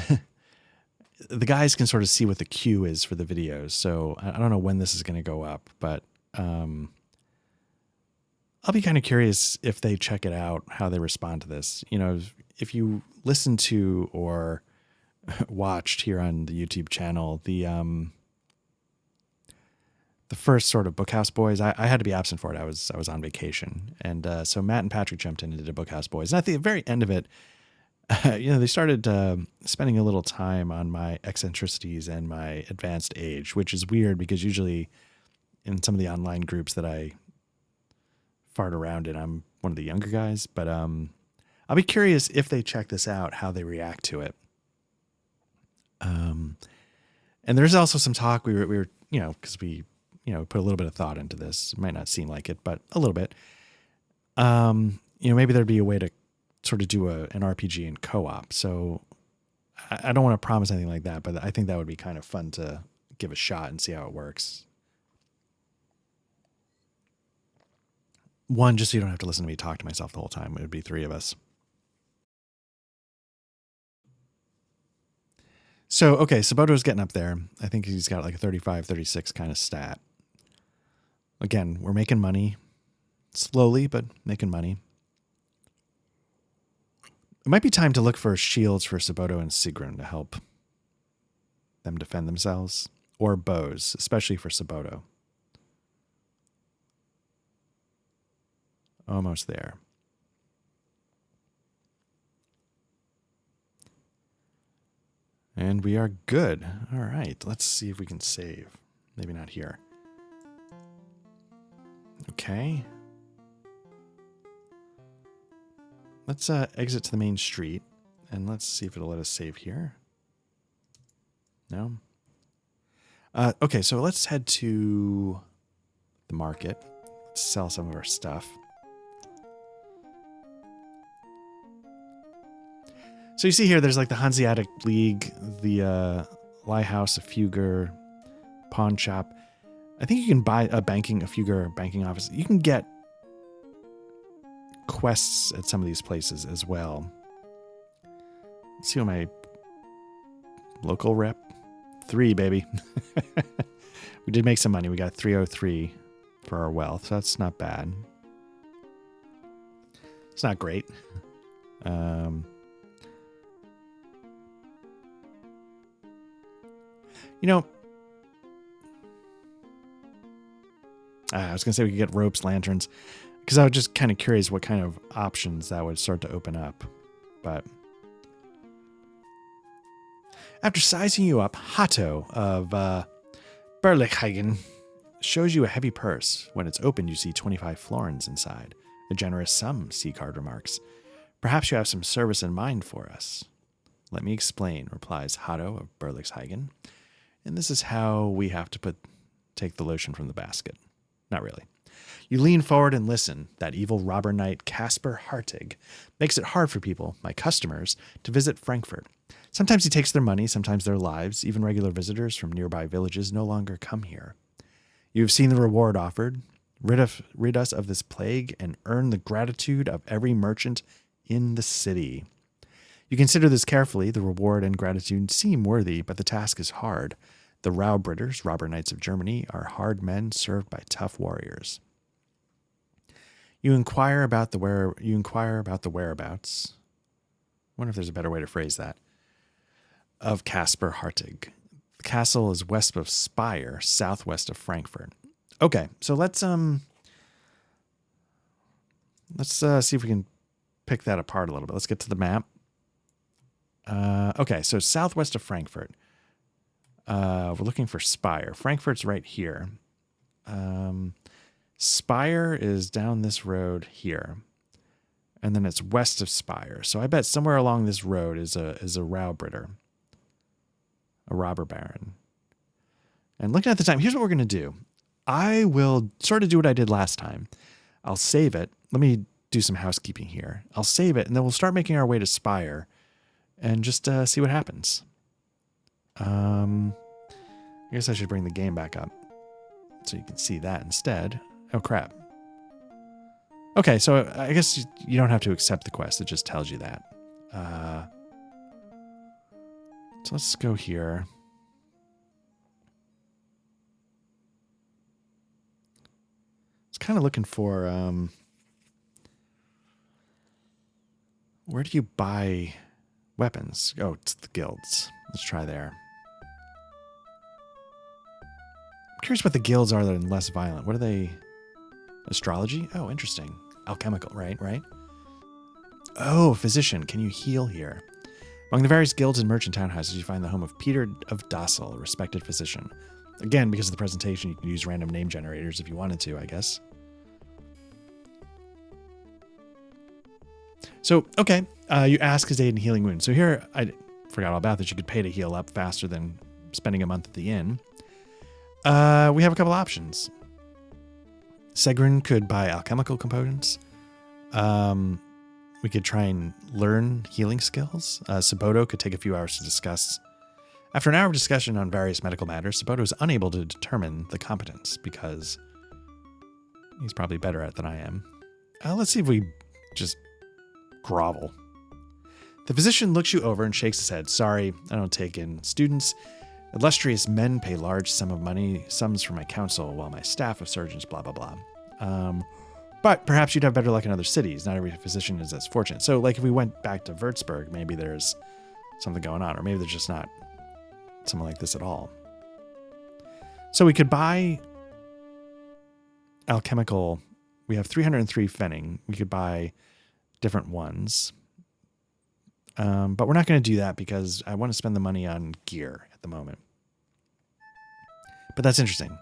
guys can sort of see what the queue is for the videos. So I don't know when this is going to go up, but I'll be kind of curious if they check it out, how they respond to this. If you listen to or watched here on the YouTube channel, the first sort of Bookhouse Boys, I had to be absent for it. I was on vacation. And so Matt and Patrick jumped in and did Bookhouse Boys. And at the very end of it, they started spending a little time on my eccentricities and my advanced age, which is weird because usually in some of the online groups that I fart around in, I'm one of the younger guys. But I'll be curious if they check this out, how they react to it. And there's also some talk. We were because we put a little bit of thought into this. It might not seem like it, but a little bit. Maybe there'd be a way to sort of do an RPG in co-op. So I don't want to promise anything like that, but I think that would be kind of fun to give a shot and see how it works. One, just so you don't have to listen to me talk to myself the whole time. It would be 3 of us. So, okay, Saboto's getting up there. I think he's got like a 35, 36 kind of stat. Again, we're making money. Slowly, but making money. It might be time to look for shields for Saboto and Sigrun to help them defend themselves. Or bows, especially for Saboto. Almost there. And we are good. All right, let's see if we can save. Maybe not here. Okay. Let's exit to the main street, and let's see if it'll let us save here. No? Okay, so let's head to the market. Let's sell some of our stuff. So you see here, there's like the Hanseatic League, the Lighthouse, a Fugger, pawn shop. I think you can buy a Fugger banking office. You can get quests at some of these places as well. Let's see what my local rep. 3, baby. We did make some money. We got 303 for our wealth, so that's not bad. It's not great. I was going to say we could get ropes, lanterns, because I was just kind of curious what kind of options that would start to open up. But after sizing you up, Hato of Berlichhagen shows you a heavy purse. When it's opened, you see 25 florins inside. A generous sum, Seacard remarks. Perhaps you have some service in mind for us. Let me explain, replies Hato of Berlichhagen. And this is how we have to take the lotion from the basket. Not really. You lean forward and listen. That evil robber knight Caspar Hartig makes it hard for people, my customers, to visit Frankfurt. Sometimes he takes their money, sometimes their lives. Even regular visitors from nearby villages no longer come here. You have seen the reward offered. Rid us of this plague and earn the gratitude of every merchant in the city. You consider this carefully. The reward and gratitude seem worthy, but the task is hard. The Raubritters, robber knights of Germany, are hard men served by tough warriors. You inquire about the whereabouts. I wonder if there's a better way to phrase that. Of Caspar Hartig. The castle is west of Speyer, southwest of Frankfurt. Okay, so let's see if we can pick that apart a little bit. Let's get to the map. Okay, so southwest of Frankfurt. We're looking for Speyer. Frankfurt's right here. Spire is down this road here. And then it's west of Spire. So I bet somewhere along this road is a Raubritter. A robber baron. And looking at the time, here's what we're going to do. I will sort of do what I did last time. I'll save it. Let me do some housekeeping here. I'll save it, and then we'll start making our way to Spire and just see what happens. I guess I should bring the game back up so you can see that instead. Oh, crap. Okay, so I guess you don't have to accept the quest. It just tells you that. So let's go here. I was kind of looking for... where do you buy weapons? Oh, it's the guilds. Let's try there. I'm curious what the guilds are that are less violent. What are they? Astrology? Oh, interesting. Alchemical, right? Oh, physician. Can you heal here? Among the various guilds and merchant townhouses, you find the home of Peter of Dassel, a respected physician. Again, because of the presentation, you can use random name generators if you wanted to, I guess. So, okay, you ask his aid in healing wounds. So here, I forgot all about that. You could pay to heal up faster than spending a month at the inn. We have a couple options. Segrin could buy alchemical components. We could try and learn healing skills. Saboto could take a few hours to discuss. After an hour of discussion on various medical matters, Saboto is unable to determine the competence because he's probably better at it than I am. Let's see if we just grovel. The physician looks you over and shakes his head. Sorry, I don't take in students. Illustrious men pay large sums for my counsel, while my staff of surgeons, blah, blah, blah. But perhaps you'd have better luck in other cities. Not every physician is as fortunate. So, like, if we went back to Würtzburg, maybe there's something going on, or maybe there's just not someone like this at all. So we could buy alchemical. We have 303 Fenning. We could buy different ones. But we're not going to do that because I want to spend the money on gear at the moment. But that's interesting.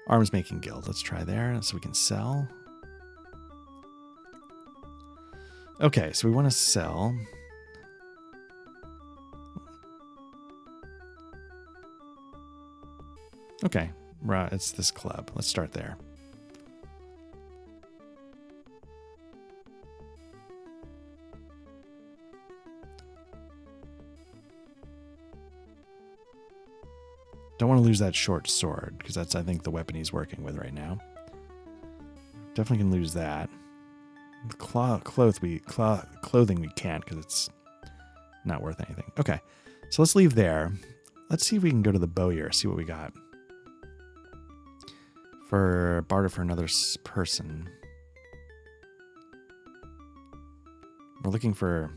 Arms making guild. Let's try there so we can sell. Okay, so we want to sell. Okay, right, it's this club. Let's start there. Don't want to lose that short sword, because that's, I think, the weapon he's working with right now. Definitely can lose that. The clothing we can't, because it's not worth anything. Okay, so let's leave there. Let's see if we can go to the bowyer, see what we got. For barter for another person. We're looking for...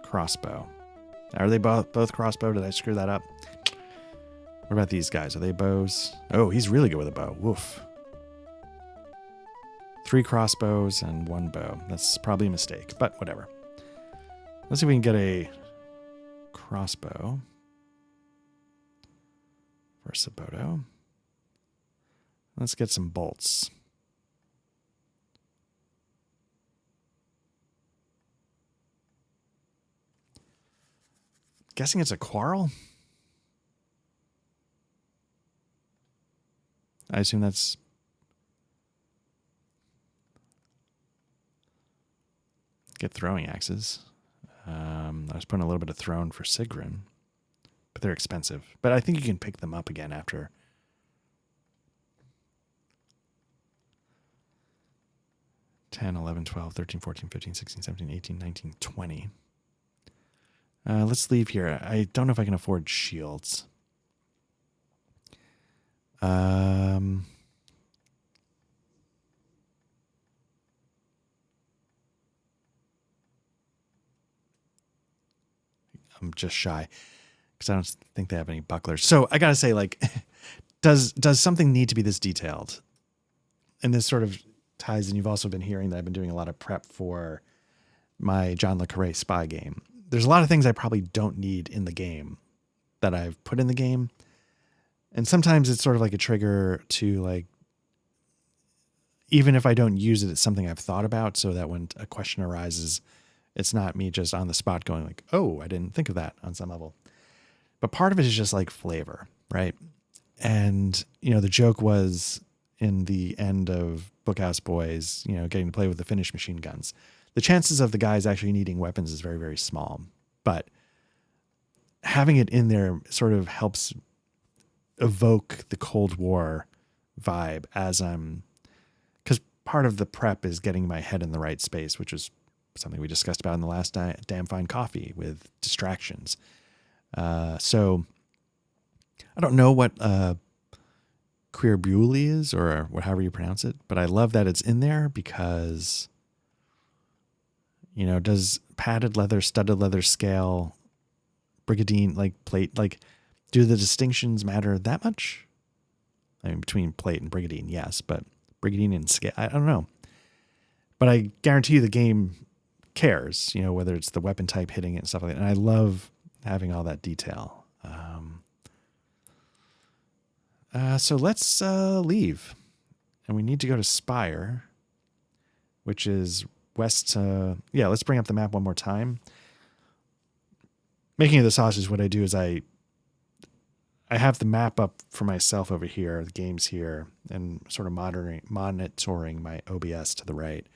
crossbow. Are they both crossbow? Did I screw that up? What about these guys? Are they bows? Oh, he's really good with a bow. Woof. 3 crossbows and 1 bow. That's probably a mistake, but whatever. Let's see if we can get a crossbow for Saboto. Let's get some bolts. Guessing it's a quarrel? I assume that's... Get throwing axes. I was putting a little bit of throne for Sigrun. But they're expensive. But I think you can pick them up again after... 10, 11, 12, 13, 14, 15, 16, 17, 18, 19, 20. Let's leave here. I don't know if I can afford shields. I'm just shy because I don't think they have any bucklers. So I gotta say, like, does something need to be this detailed? And this sort of ties in. You've also been hearing that I've been doing a lot of prep for my John le Carré spy game. There's a lot of things I probably don't need in the game that I've put in the game. And sometimes it's sort of like a trigger to like, even if I don't use it, it's something I've thought about so that when a question arises, it's not me just on the spot going like, oh, I didn't think of that on some level. But part of it is just like flavor, right? And, the joke was in the end of Bookhouse Boys, getting to play with the Finnish machine guns. The chances of the guys actually needing weapons is very, very small. But having it in there sort of helps evoke the Cold War vibe because part of the prep is getting my head in the right space, which is something we discussed about in the last Damn Fine Coffee with distractions. So I don't know what queer Bewley is or however you pronounce it, but I love that it's in there because, does padded leather, studded leather scale, brigadine, like plate, like do the distinctions matter that much? I mean, between plate and brigadine, yes, but brigadine and scale, I don't know. But I guarantee you the game cares, whether it's the weapon type hitting it and stuff like that. And I love having all that detail. So let's leave. And we need to go to Spire, which is west. Let's bring up the map one more time. Making of the sausage, what I do is I have the map up for myself over here, the game's here, and sort of monitoring my OBS to the right.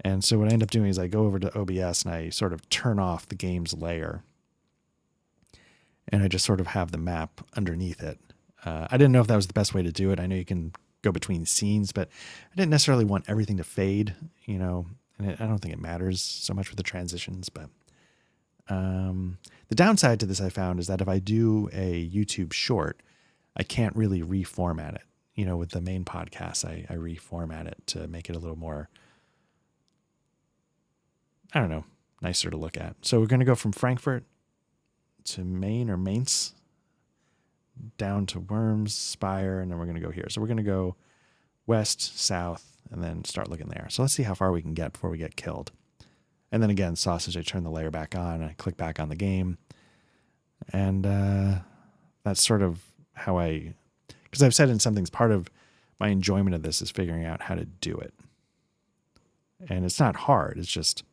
And so what I end up doing is I go over to OBS and I sort of turn off the game's layer. And I just sort of have the map underneath it. I didn't know if that was the best way to do it. I know you can go between scenes, but I didn't necessarily want everything to fade, and I don't think it matters so much with the transitions. But the downside to this I found is that if I do a YouTube short, I can't really reformat it. With the main podcast, I reformat it to make it a little more, I don't know, nicer to look at. So we're going to go from Frankfurt to Maine or Mainz, down to Worms, Spire, and then we're going to go here. So we're going to go west, south, and then start looking there. So let's see how far we can get before we get killed. And then again, sausage, I turn the layer back on, I click back on the game. And that's sort of how because I've said in some things, part of my enjoyment of this is figuring out how to do it. And it's not hard, it's just,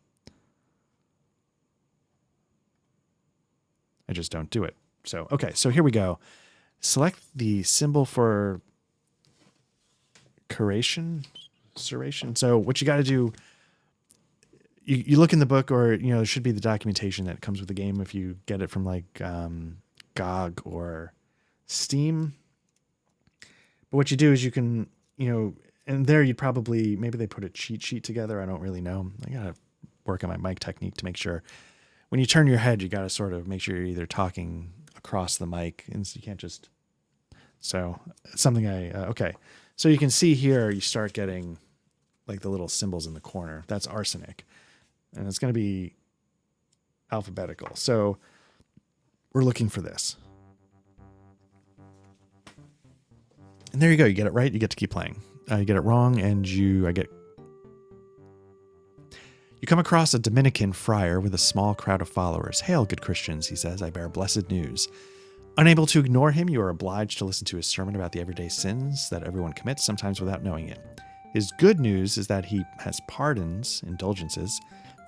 I just don't do it. So, okay, so here we go. Select the symbol for curation. So what you got to do, you look in the book, or, there should be the documentation that comes with the game if you get it from like GOG or Steam. But what you do is you can, and there you'd probably, maybe they put a cheat sheet together. I don't really know. I got to work on my mic technique to make sure. When you turn your head, you got to sort of make sure you're either talking across the mic, and so you can't just. So it's something okay. So you can see here, you start getting like the little symbols in the corner. That's arsenic, and it's going to be alphabetical. So we're looking for this, and there you go. You get it right, you get to keep playing. You get it wrong, and You come across a Dominican friar with a small crowd of followers. "Hail, good Christians," he says, "I bear blessed news." Unable to ignore him, you are obliged to listen to his sermon about the everyday sins that everyone commits, sometimes without knowing it. His good news is that he has pardons, indulgences,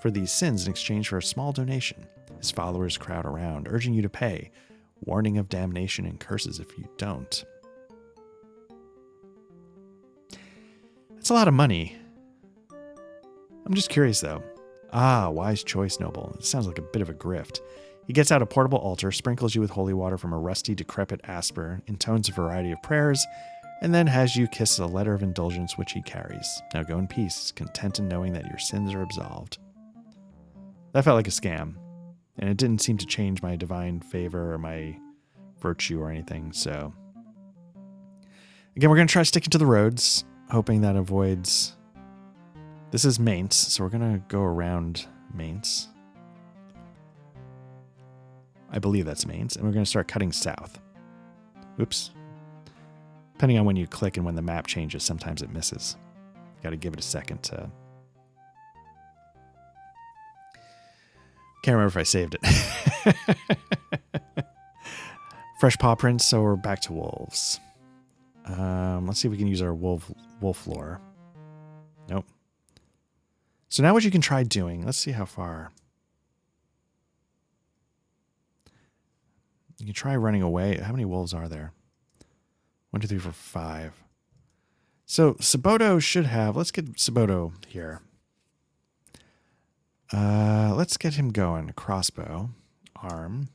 for these sins in exchange for a small donation. His followers crowd around, urging you to pay, warning of damnation and curses if you don't. That's a lot of money. I'm just curious, though. Ah, wise choice, noble. It sounds like a bit of a grift. He gets out a portable altar, sprinkles you with holy water from a rusty, decrepit asper, intones a variety of prayers, and then has you kiss a letter of indulgence which he carries. Now go in peace, content in knowing that your sins are absolved. That felt like a scam, and it didn't seem to change my divine favor or my virtue or anything, so... Again, we're going to try sticking to the roads, hoping that avoids... This is Mainz, so we're going to go around Mainz. I believe that's Mainz, and we're going to start cutting south. Oops. Depending on when you click and when the map changes, sometimes it misses. Got to give it a second to... Can't remember if I saved it. Fresh paw prints, so we're back to wolves. Let's see if we can use our wolf lore. Nope. So now what you can try doing, let's see how far. You can try running away. How many wolves are there? 1, 2, 3, 4, 5. So Saboto should have, let's get Saboto here. Let's get him going. Crossbow, arm,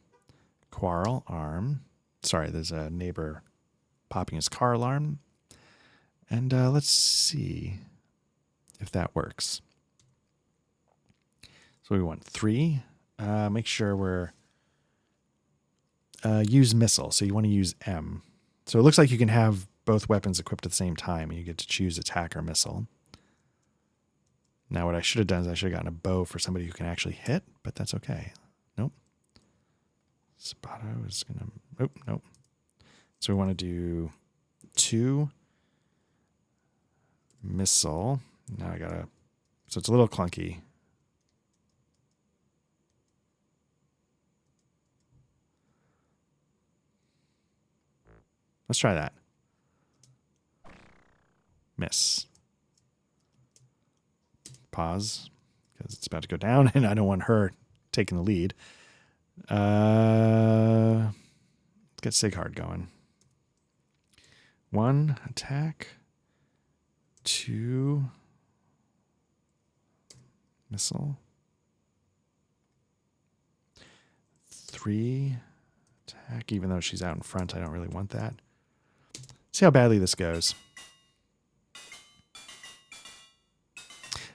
quarrel, arm. Sorry, there's a neighbor popping his car alarm. And let's see if that works. So we want 3. Make sure we're use missile. So you want to use M. So it looks like you can have both weapons equipped at the same time, and you get to choose attack or missile. Now what I should have done is I should have gotten a bow for somebody who can actually hit, but that's okay. Nope. Sabato is going to... Oh, nope. So we want to do 2 missile. Now I got to... So it's a little clunky. Let's try that. Miss. Pause, because it's about to go down, and I don't want her taking the lead. Let's get Sighard going. 1 attack. 2 missile. 3 attack, even though she's out in front, I don't really want that. See how badly this goes.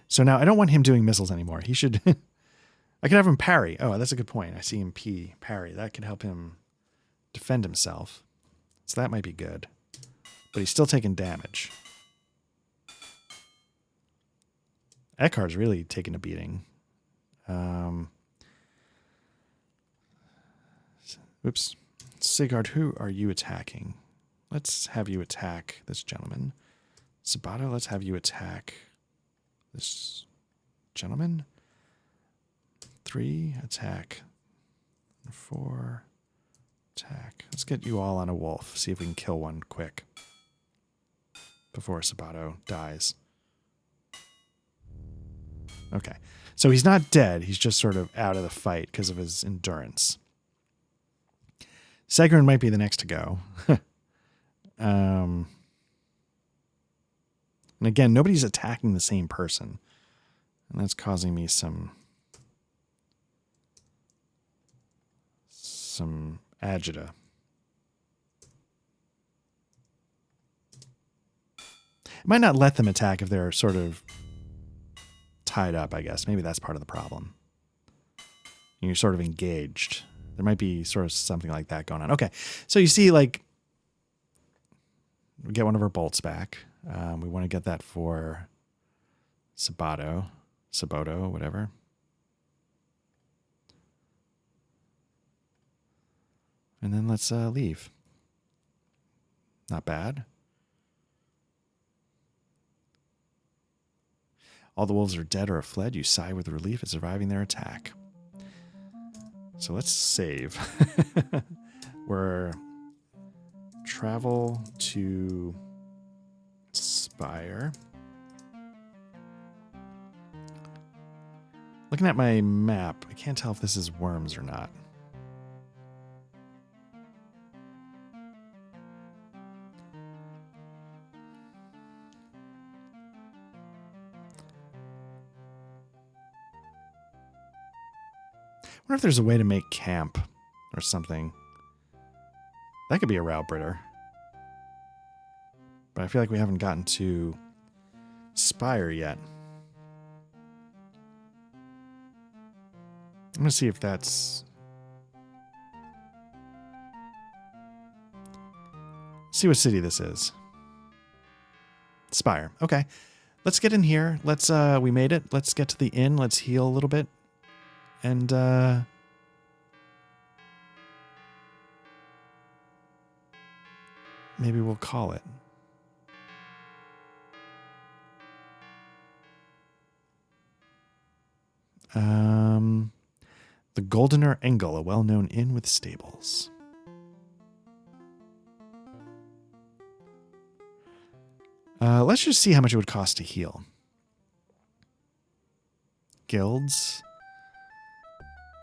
So now I don't want him doing missiles anymore. He should... I could have him parry. Oh, that's a good point. I see him parry. That could help him defend himself. So that might be good. But he's still taking damage. Eckhart's really taking a beating. Oops. Sighard, who are you attacking? Let's have you attack this gentleman. Sabato, let's have you attack this gentleman. 3, attack. 4, attack. Let's get you all on a wolf. See if we can kill one quick before Sabato dies. Okay. So he's not dead. He's just sort of out of the fight because of his endurance. Segrin might be the next to go. And again, nobody's attacking the same person. And that's causing me some agita. It might not let them attack if they're sort of tied up, I guess. Maybe that's part of the problem. You're sort of engaged. There might be sort of something like that going on. Okay, so you see, like, we get one of our bolts back. We want to get that for Saboto, whatever. And then let's leave. Not bad. All the wolves are dead or have fled. You sigh with relief at surviving their attack. So let's save. We're travel to Spire. Looking at my map, I can't tell if this is worms or not. I wonder if there's a way to make camp or something. That could be a Rowbritter. But I feel like we haven't gotten to Spire yet. I'm going to see if that's... See what city this is. Spire. Okay. Let's get in here. Let's, we made it. Let's get to the inn. Let's heal a little bit. And, maybe we'll call it. The Goldener Engel, a well-known inn with stables. Let's just see how much it would cost to heal. Guilds.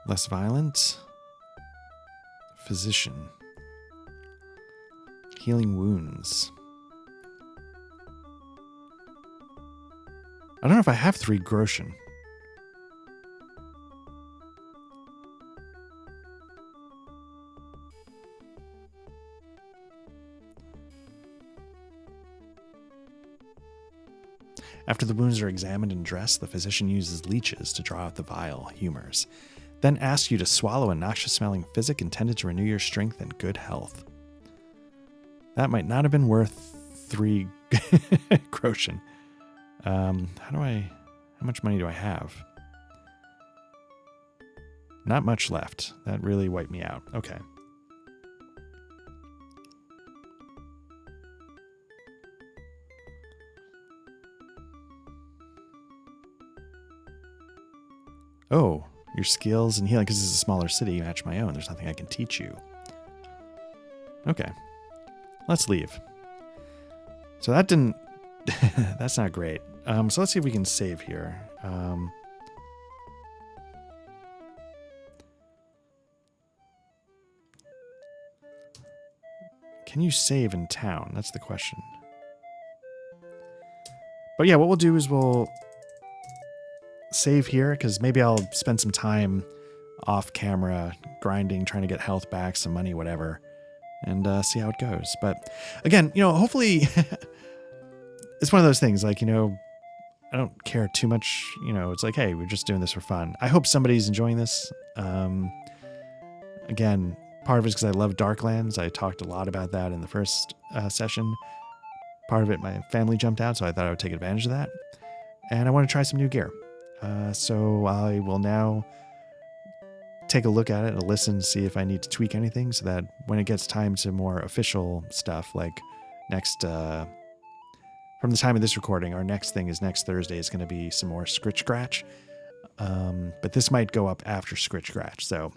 Less violent. Physician. Healing wounds. I don't know if I have 3 groschen. After the wounds are examined and dressed, the physician uses leeches to draw out the vile humors, then asks you to swallow a noxious-smelling physic intended to renew your strength and good health. That might not have been worth 3 groschen. How much money do I have? Not much left. That really wiped me out. Okay. Oh, your skills and healing, because this is a smaller city, match my own. There's nothing I can teach you. Okay. Let's leave. So that didn't... that's not great. So let's see if we can save here. Can you save in town? That's the question. But yeah, what we'll do is we'll save here, because maybe I'll spend some time off camera grinding, trying to get health back, some money, whatever, and see how it goes. But again, hopefully it's one of those things, like, I don't care too much, it's like, hey, we're just doing this for fun. I hope somebody's enjoying this. Again, part of it is because I love Darklands. I talked a lot about that in the first session. Part of it, my family jumped out, so I thought I would take advantage of that. And I want to try some new gear. So I will now take a look at it and listen, see if I need to tweak anything, so that when it gets time to more official stuff, like next, from the time of this recording, our next thing is next Thursday is going to be some more Scritch Scratch. But this might go up after Scritch Scratch, so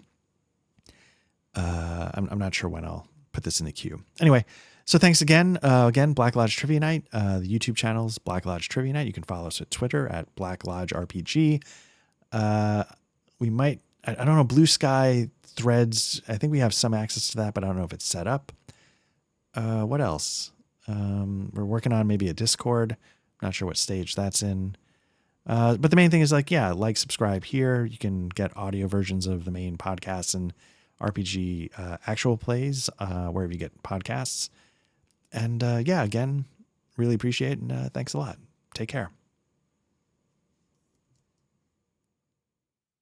I'm not sure when I'll put this in the queue. Anyway, so thanks again. Black Lodge Trivia Night. The YouTube channel's Black Lodge Trivia Night. You can follow us at Twitter at Black Lodge RPG. We might, I don't know, Blue Sky Threads. I think we have some access to that, but I don't know if it's set up. What else? We're working on maybe a Discord. Not sure what stage that's in. But the main thing is like, subscribe here. You can get audio versions of the main podcasts and RPG actual plays wherever you get podcasts. And again, really appreciate it. And thanks a lot. Take care.